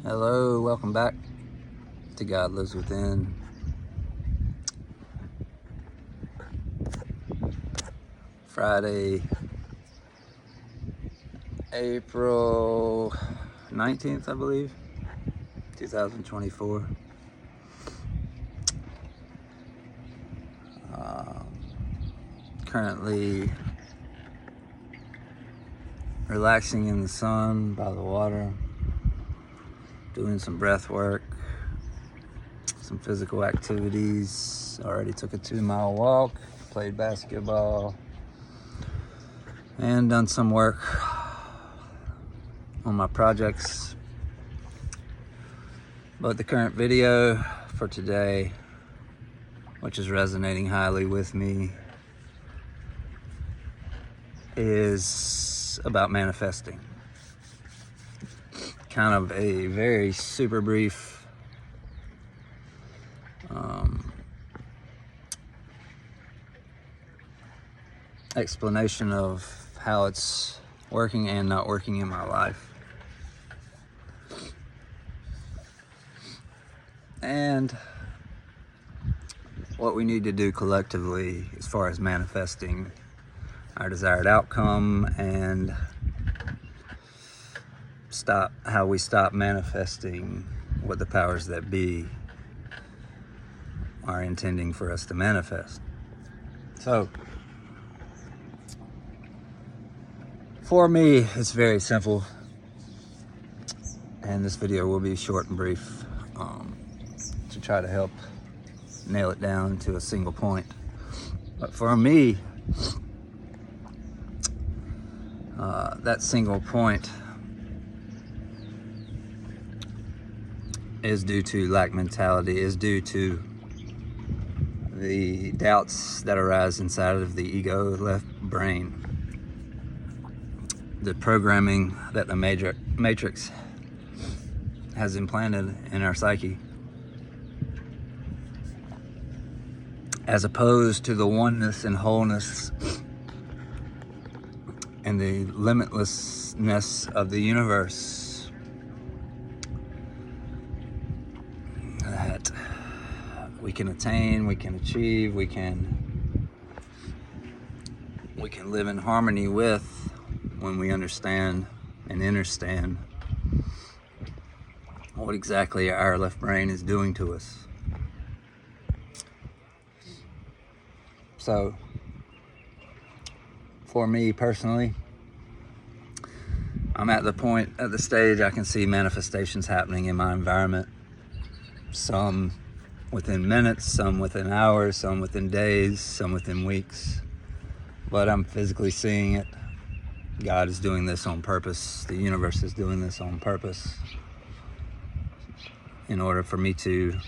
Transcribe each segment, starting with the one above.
Hello, welcome back to God Lives Within. Friday, April 19th, I believe, 2024. Currently relaxing in the sun by the water, doing some breath work, some physical activities. Already took a 2-mile walk, played basketball, and done some work on my projects. But the current video for today, which is resonating highly with me, is about manifesting. Kind of a very super brief explanation of how it's working and not working in my life. And what we need to do collectively as far as manifesting our desired outcome and how we stop manifesting what the powers that be are intending for us to manifest. So, for me, it's very simple, and this video will be short and brief to try to help nail it down to a single point. But for me, that single point is due to lack mentality, is due to the doubts that arise inside of the ego left brain. The programming that the matrix has implanted in our psyche, as opposed to the oneness and wholeness and the limitlessness of the universe that we can attain, we can achieve, we can live in harmony with when we understand and understand what exactly our left brain is doing to us. So, for me personally, I'm at the stage I can see manifestations happening in my environment. Some within minutes, some within hours, some within days, some within weeks. But I'm physically seeing it. God is doing this on purpose. The universe is doing this on purpose in order for me to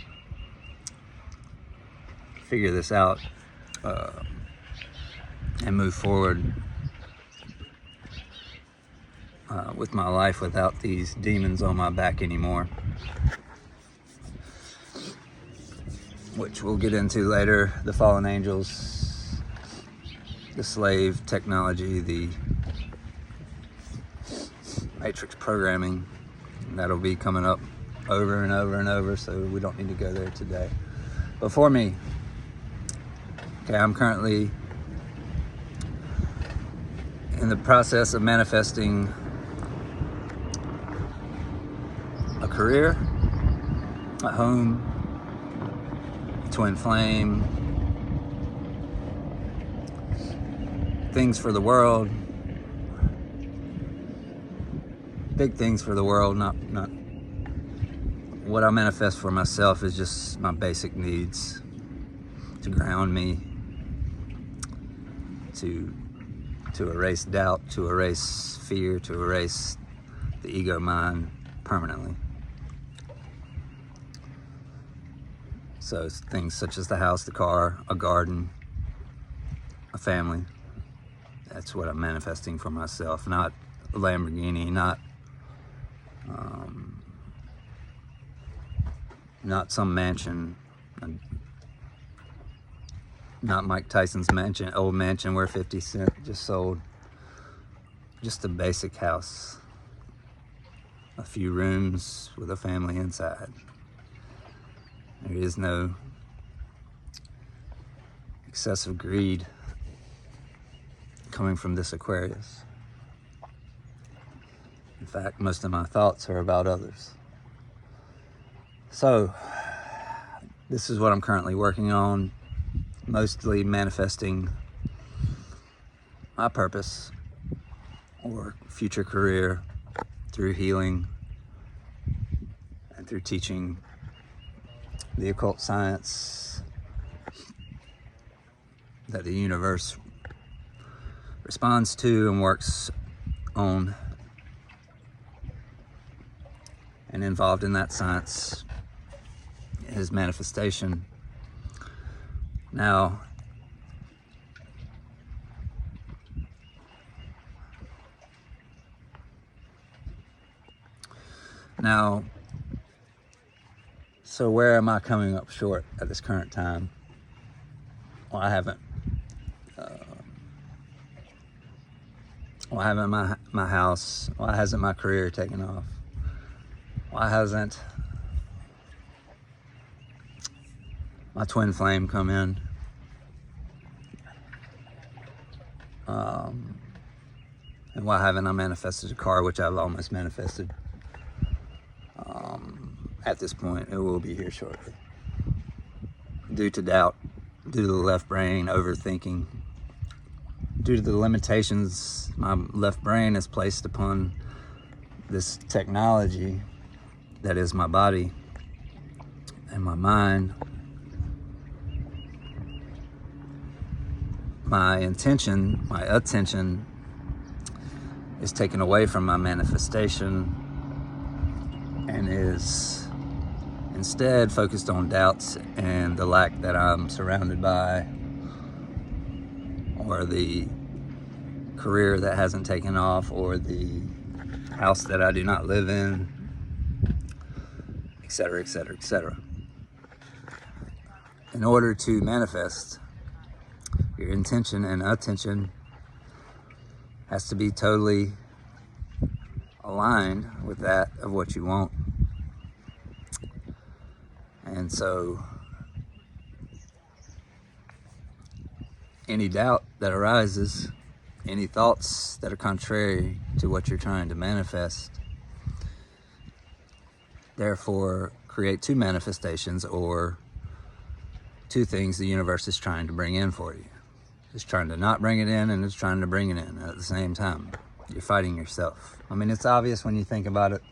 figure this out and move forward with my life without these demons on my back anymore, which we'll get into later. The fallen angels, the slave technology, the matrix programming, that'll be coming up over and over and over, so we don't need to go there today. But for me, okay, I'm currently in the process of manifesting a career, a home, a twin flame, things for the world, big things for the world. Not what I manifest for myself is just my basic needs to ground me, to erase doubt, to erase fear, to erase the ego mind permanently. So it's things such as the house, the car, a garden, a family. That's what I'm manifesting for myself, not a Lamborghini, not some mansion, not Mike Tyson's mansion, old mansion where 50 Cent just sold. Just a basic house a few rooms with a family inside. There is no excessive greed coming from this Aquarius. In fact, most of my thoughts are about others. So, this is what I'm currently working on, mostly manifesting my purpose or future career through healing and through teaching the occult science that the universe responds to and works on. And involved in that science is manifestation. Now, so where am I coming up short at this current time? Well, I haven't my house, why hasn't my career taken off? Why hasn't my twin flame come in? And why haven't I manifested a car, which I've almost manifested? At this point, it will be here shortly. Due to doubt, due to the left brain overthinking, due to the limitations my left brain has placed upon this technology that is my body and my mind, my attention is taken away from my manifestation and is instead focused on doubts and the lack that I'm surrounded by, or the career that hasn't taken off, or the house that I do not live in, etc., etc., etc. In order to manifest, your intention and attention has to be totally aligned with that of what you want. And so any doubt that arises, any thoughts that are contrary to what you're trying to manifest, therefore create two manifestations or two things the universe is trying to bring in for you. It's trying to not bring it in, and it's trying to bring it in at the same time. You're fighting yourself. I mean, it's obvious when you think about it.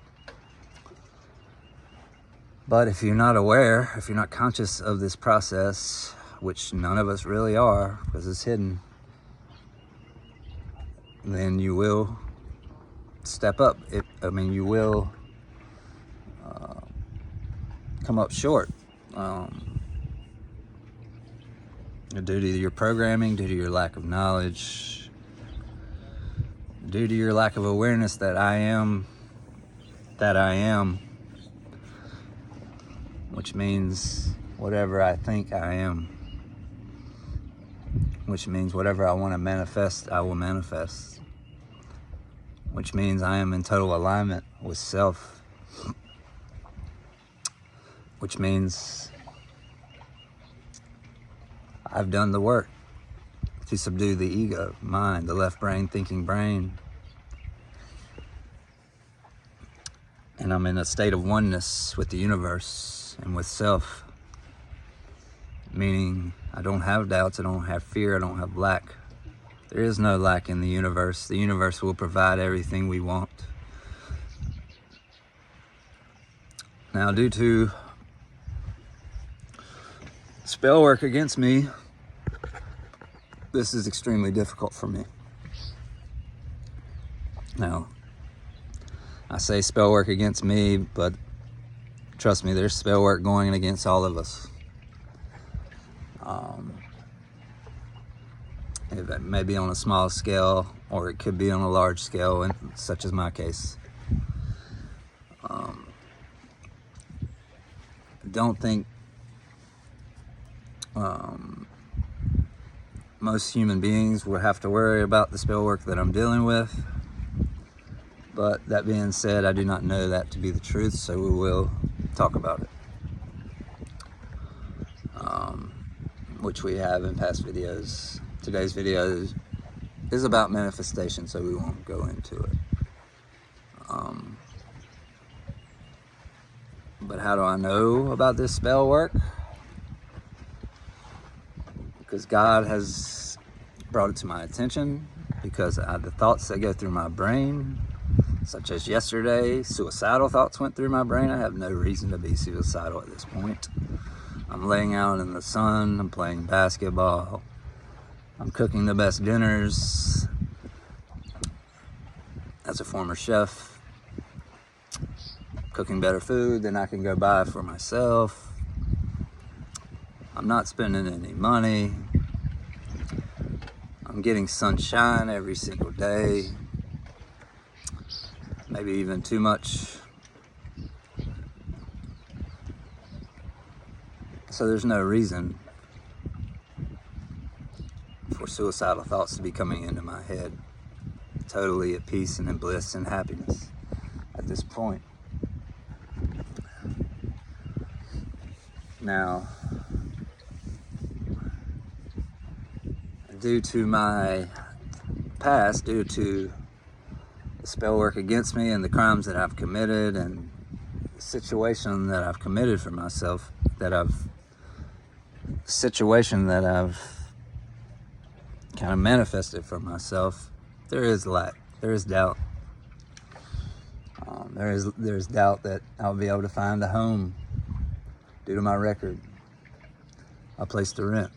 But if you're not aware, if you're not conscious of this process, which none of us really are because it's hidden, then you will step up. You will come up short due to your programming, due to your lack of knowledge, due to your lack of awareness that I am, which means whatever I think I am, which means whatever I want to manifest, I will manifest, which means I am in total alignment with self, which means I've done the work to subdue the ego, mind, the left brain, thinking brain. And I'm in a state of oneness with the universe and with self. Meaning I don't have doubts, I don't have fear, I don't have lack. There is no lack in the universe. The universe will provide everything we want. Now, due to spell work against me, this is extremely difficult for me. Now, I say spell work against me, but trust me, there's spell work going against all of us. It may be on a small scale, or it could be on a large scale, and such as my case. Don't think most human beings will have to worry about the spell work that I'm dealing with. But that being said, I do not know that to be the truth, so we will talk about it, which we have in past videos. Today's video is about manifestation, so we won't go into it. But how do I know about this spell work? Because God has brought it to my attention, because the thoughts that go through my brain, such as yesterday, suicidal thoughts went through my brain. I have no reason to be suicidal at this point. I'm laying out in the sun, I'm playing basketball, I'm cooking the best dinners. As a former chef, cooking better food than I can go buy for myself. I'm not spending any money. I'm getting sunshine every single day. Maybe even too much. So there's no reason for suicidal thoughts to be coming into my head. Totally at peace and in bliss and happiness at this point. Now, due to my past, due to the spell work against me and the crimes that I've committed and the situation that I've committed for myself, that I've kind of manifested for myself, there is lack, there is doubt. There's doubt that I'll be able to find a home due to my record, a place to rent.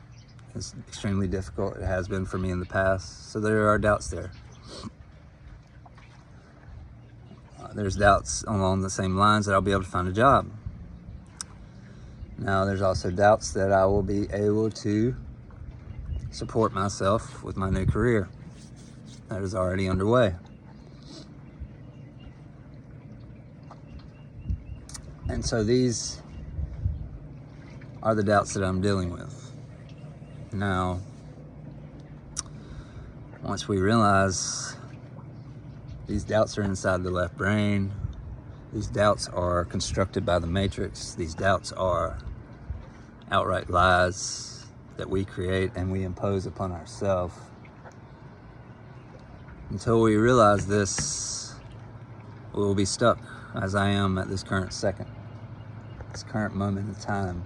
It's extremely difficult. It has been for me in the past. So there are doubts there. There's doubts along the same lines that I'll be able to find a job. Now there's also doubts that I will be able to support myself with my new career that is already underway. And so these are the doubts that I'm dealing with. Now, once we realize these doubts are inside the left brain, these doubts are constructed by the matrix, these doubts are outright lies that we create and we impose upon ourselves. Until we realize this, we will be stuck as I am at this current second, this current moment in time.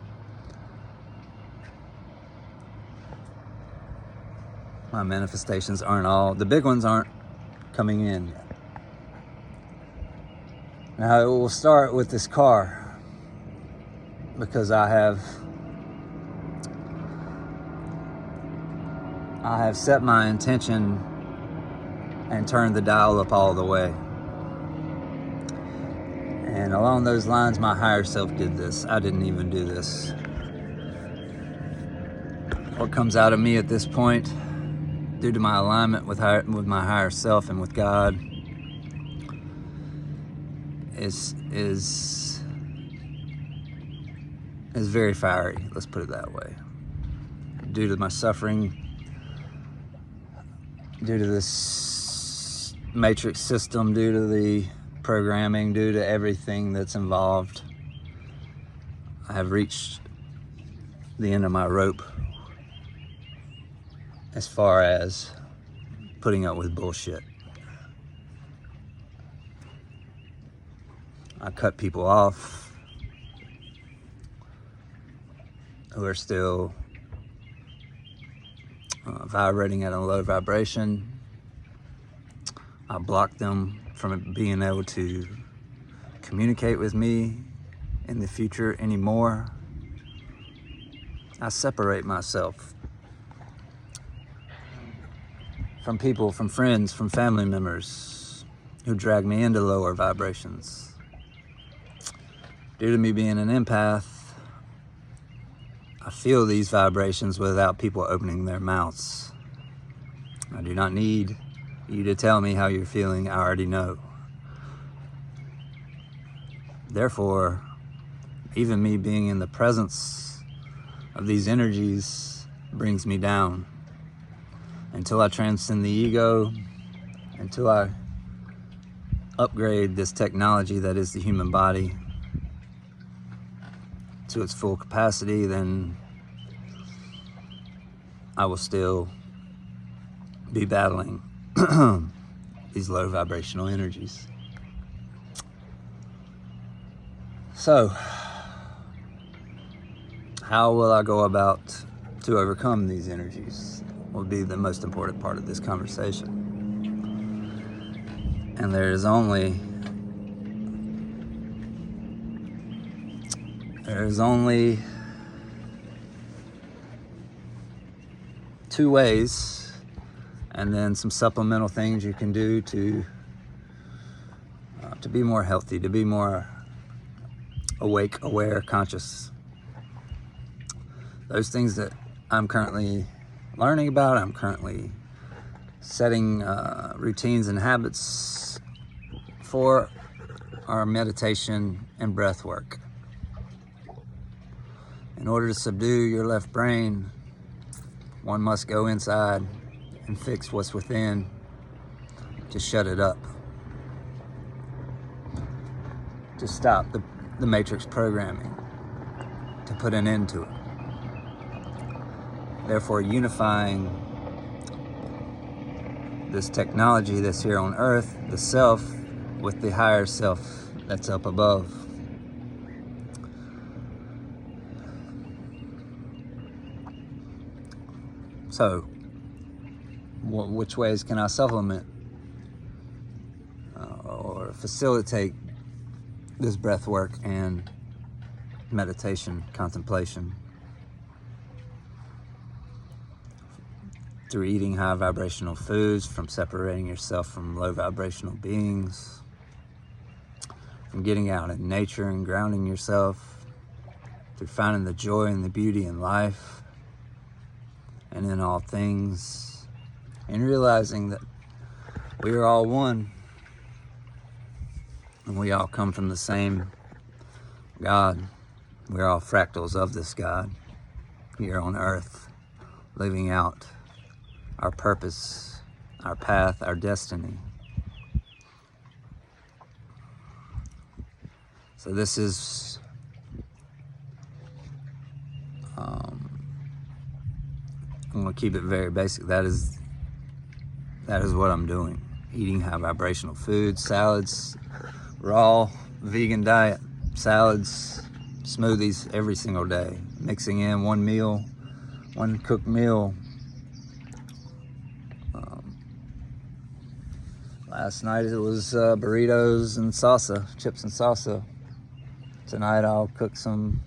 My manifestations the big ones aren't coming in yet. Now it will start with this car, because I have set my intention and turned the dial up all the way. And along those lines, my higher self did this. I didn't even do this. What comes out of me at this point, due to my alignment with my higher self and with God, is very fiery. Let's put it that way. Due to my suffering, due to this matrix system, due to the programming, due to everything that's involved, I have reached the end of my rope as far as putting up with bullshit. I cut people off who are still vibrating at a low vibration. I block them from being able to communicate with me in the future anymore. I separate myself from people, from friends, from family members who drag me into lower vibrations. Due to me being an empath, I feel these vibrations without people opening their mouths. I do not need you to tell me how you're feeling. I already know. Therefore, even me being in the presence of these energies brings me down. Until I transcend the ego, until I upgrade this technology that is the human body to its full capacity, then I will still be battling these low vibrational energies. So, how will I go about to overcome these energies will be the most important part of this conversation. And there's only two ways, and then some supplemental things you can do to be more healthy, to be more awake, aware, conscious. Those things that I'm currently learning about, I'm currently setting routines and habits for, are meditation and breath work. In order to subdue your left brain, one must go inside and fix what's within to shut it up, to stop the matrix programming, to put an end to it. Therefore, unifying this technology that's here on earth, the self, with the higher self that's up above. So, which ways can I supplement or facilitate this breath work and meditation, contemplation? Through eating high vibrational foods, from separating yourself from low vibrational beings, from getting out in nature and grounding yourself, through finding the joy and the beauty in life and in all things, and realizing that we are all one and we all come from the same God. We're all fractals of this God here on earth, living out our purpose, our path, our destiny. So this is I'm going to keep it very basic. That is what I'm doing. Eating high vibrational foods, salads, raw, vegan diet, salads, smoothies every single day. Mixing in one cooked meal. Last night it was burritos and salsa, chips and salsa. Tonight I'll cook some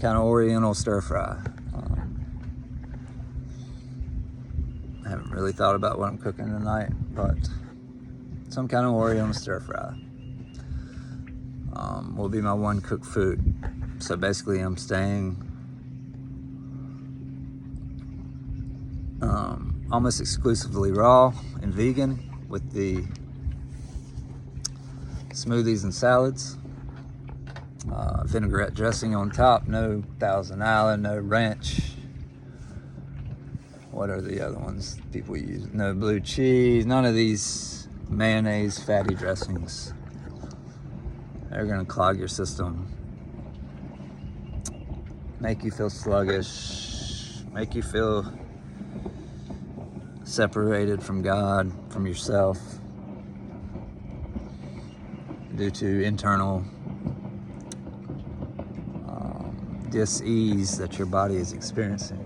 kind of Oriental stir fry. I haven't really thought about what I'm cooking tonight, but some kind of Oriental stir fry will be my one cooked food. So basically I'm staying almost exclusively raw and vegan with the smoothies and salads. Vinaigrette dressing on top, no Thousand Island, no ranch. What are the other ones people use? No blue cheese, none of these mayonnaise, fatty dressings. They're gonna clog your system, make you feel sluggish, make you feel separated from God, from yourself, due to internal dis-ease that your body is experiencing.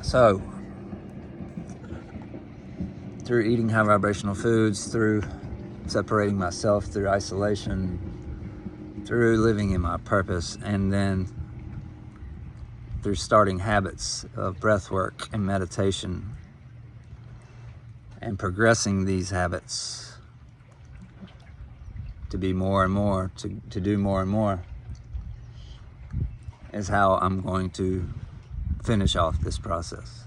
So, through eating high vibrational foods, through separating myself, through isolation, through living in my purpose, and then through starting habits of breath work and meditation and progressing these habits to be more and more, to do more and more, is how I'm going to finish off this process.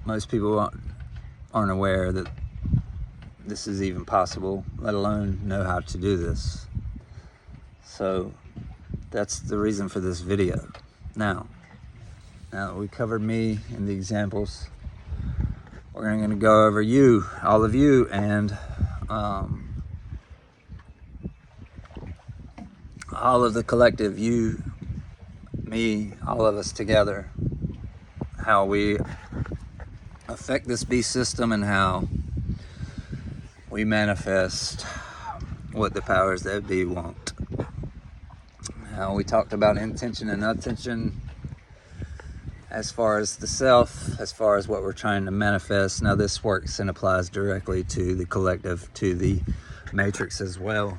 Most people aren't aware that this is even possible, let alone know how to do this. So that's the reason for this video. Now that we covered me and the examples, we're going to go over you, all of you, and all of the collective, you, me, all of us together, how we affect this beast system and how we manifest what the powers that be want. How we talked about intention and attention as far as the self, as far as what we're trying to manifest. Now this works and applies directly to the collective, to the matrix as well.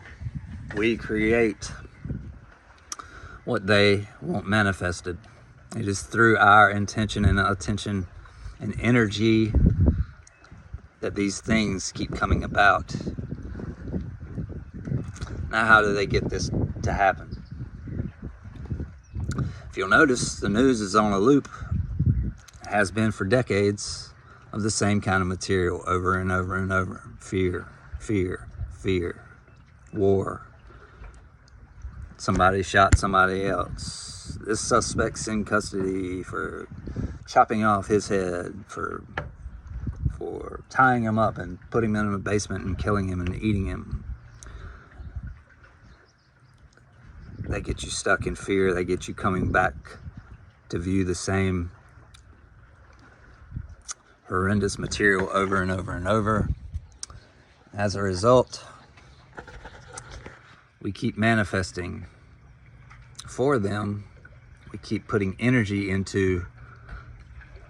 We create what they want manifested. It is through our intention and attention and energy that these things keep coming about. Now, how do they get this to happen? If you'll notice, the news is on a loop, has been for decades, of the same kind of material over and over and over. Fear, fear, fear, war. Somebody shot somebody else. This suspect's in custody for chopping off his head, for tying him up and putting him in a basement and killing him and eating him. They get you stuck in fear. They get you coming back to view the same horrendous material over and over and over. As a result, we keep manifesting for them. We keep putting energy into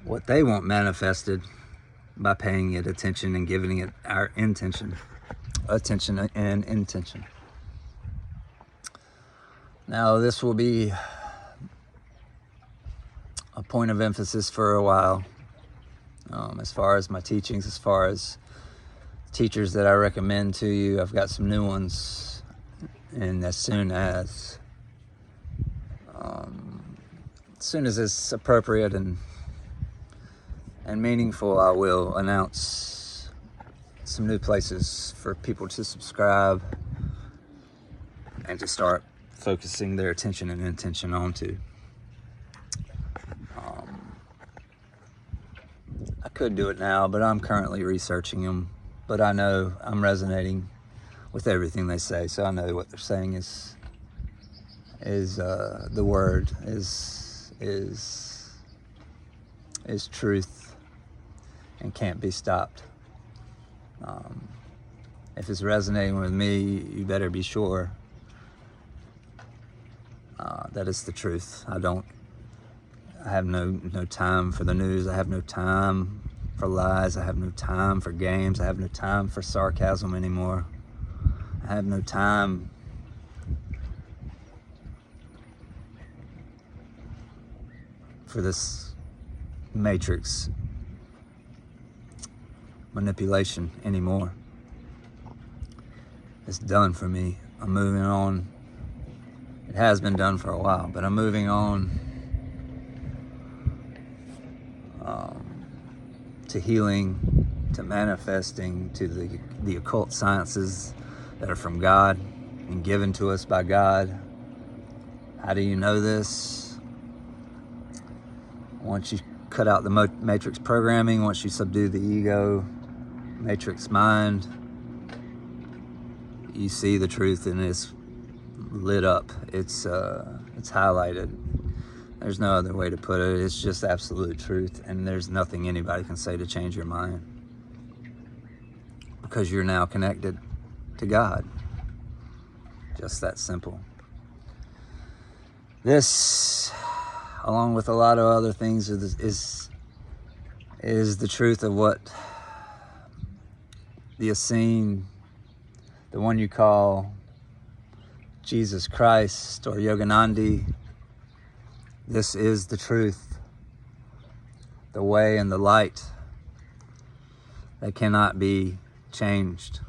what they want manifested by paying it attention and giving it our attention and intention. Now, this will be a point of emphasis for a while, as far as my teachings, as far as teachers that I recommend to you. I've got some new ones, and as soon as it's appropriate and meaningful, I will announce some new places for people to subscribe and to start focusing their attention and intention onto. I could do it now, but I'm currently researching them. But I know I'm resonating with everything they say, so I know what they're saying is the word is truth and can't be stopped. If it's resonating with me, you better be sure that it's the truth. I have no time for the news. I have no time for lies. I have no time for games. I have no time for sarcasm anymore. I have no time for this matrix manipulation anymore. It's done for me. I'm moving on. It has been done for a while, but I'm moving on to healing, to manifesting, to the occult sciences that are from God and given to us by God. How do you know this? Once you cut out the matrix programming, once you subdue the ego, matrix mind, you see the truth and it's lit up. It's highlighted. There's no other way to put it. It's just absolute truth, and there's nothing anybody can say to change your mind, because you're now connected to God. Just that simple. This, along with a lot of other things, is the truth of what the Essene, the one you call Jesus Christ or Yoganandi. This is the truth, the way and the light. They cannot be changed.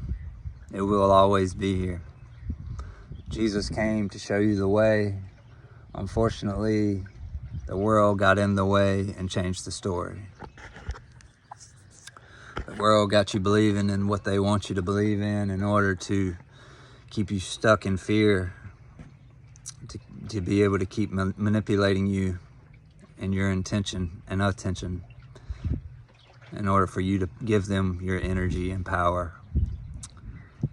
It will always be here. Jesus came to show you the way. Unfortunately, the world got in the way and changed the story. The world got you believing in what they want you to believe in order to keep you stuck in fear, to be able to keep manipulating you and your intention and attention in order for you to give them your energy and power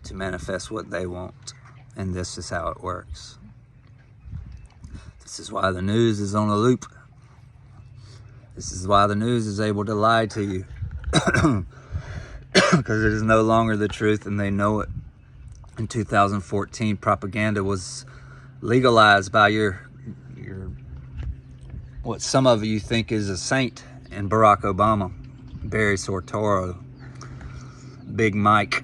to manifest what they want. And this is how it works. This is why the news is on a loop. This is why the news is able to lie to you. Because it is no longer the truth, and they know it. In 2014, propaganda was legalized by your what some of you think is a saint in Barack Obama, Barry Soetoro, Big Mike.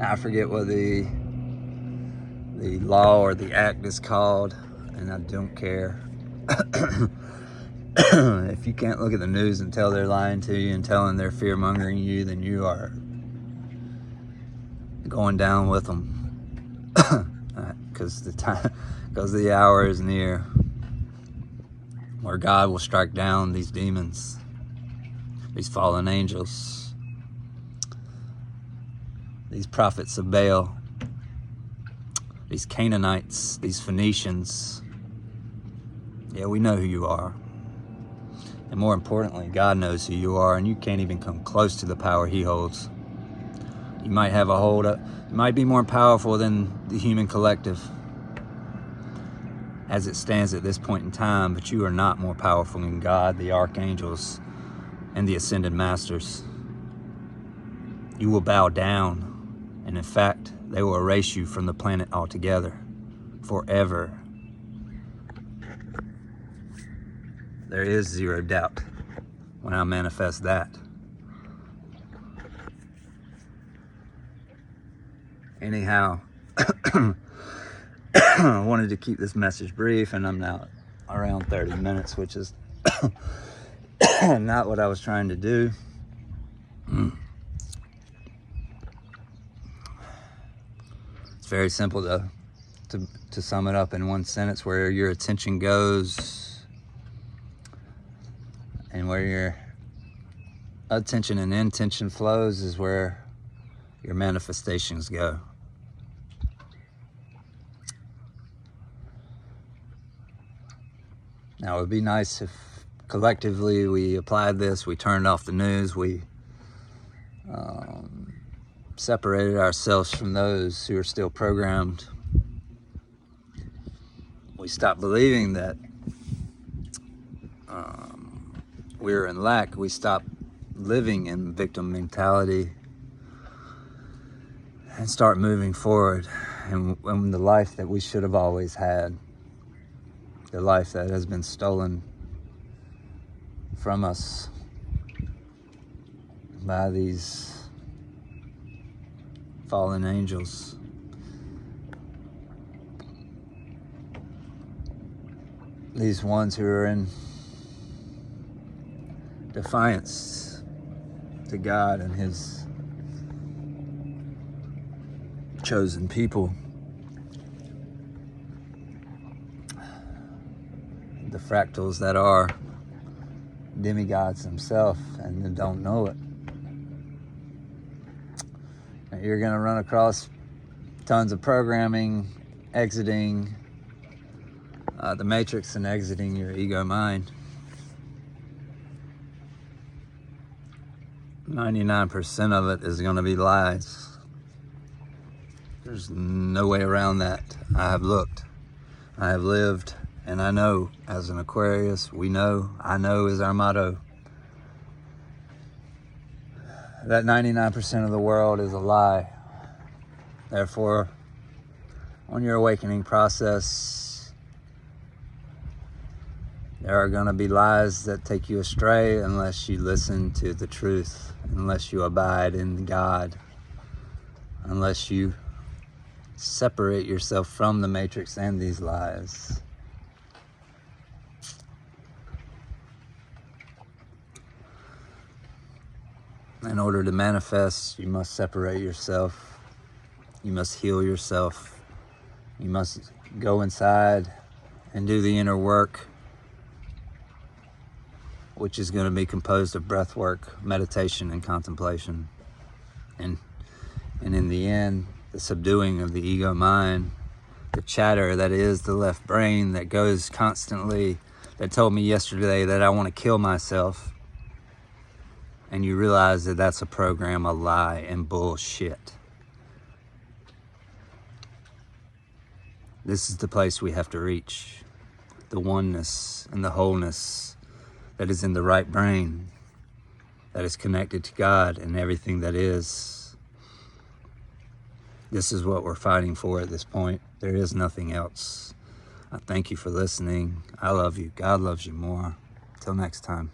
I forget what the law or the act is called, and I don't care. If you can't look at the news and tell they're lying to you and telling they're fear-mongering you, then you are going down with them. Because the hour is near where God will strike down these demons, these fallen angels, these prophets of Baal, these Canaanites, these Phoenicians. Yeah, we know who you are. And more importantly, God knows who you are, and you can't even come close to the power He holds. You might have a hold up, you might be more powerful than the human collective as it stands at this point in time, but you are not more powerful than God, the archangels, and the ascended masters. You will bow down, and in fact, they will erase you from the planet altogether, forever. There is zero doubt when I manifest that. Anyhow, I wanted to keep this message brief, and I'm now around 30 minutes, which is not what I was trying to do. It's very simple to sum it up in one sentence: where your attention goes and where your attention and intention flows is where your manifestations go. Now, it would be nice if collectively we applied this, we turned off the news, we separated ourselves from those who are still programmed. We stopped believing that we're in lack. We stopped living in victim mentality and start moving forward and the life that we should have always had, the life that has been stolen from us by these fallen angels. These ones who are in defiance to God and His chosen people. The fractals that are demigods themselves and don't know it. And you're going to run across tons of programming, exiting the matrix and exiting your ego mind. 99% of it is going to be lies. There's no way around that. I have looked, I have lived, and I know. As an Aquarius, we know. I know is our motto. That 99% of the world is a lie. Therefore, on your awakening process, there are going to be lies that take you astray unless you listen to the truth, unless you abide in God, unless you separate yourself from the matrix and these lies. In order to manifest, you must separate yourself You must heal yourself. You must go inside and do the inner work, which is going to be composed of breath work, meditation, and contemplation. And in the end, the subduing of the ego mind, the chatter that is the left brain that goes constantly, that told me yesterday that I want to kill myself. And you realize that that's a program, a lie, and bullshit. This is the place we have to reach. The oneness and the wholeness that is in the right brain, that is connected to God and everything that is. This is what we're fighting for at this point. There is nothing else. I thank you for listening. I love you. God loves you more. Till next time.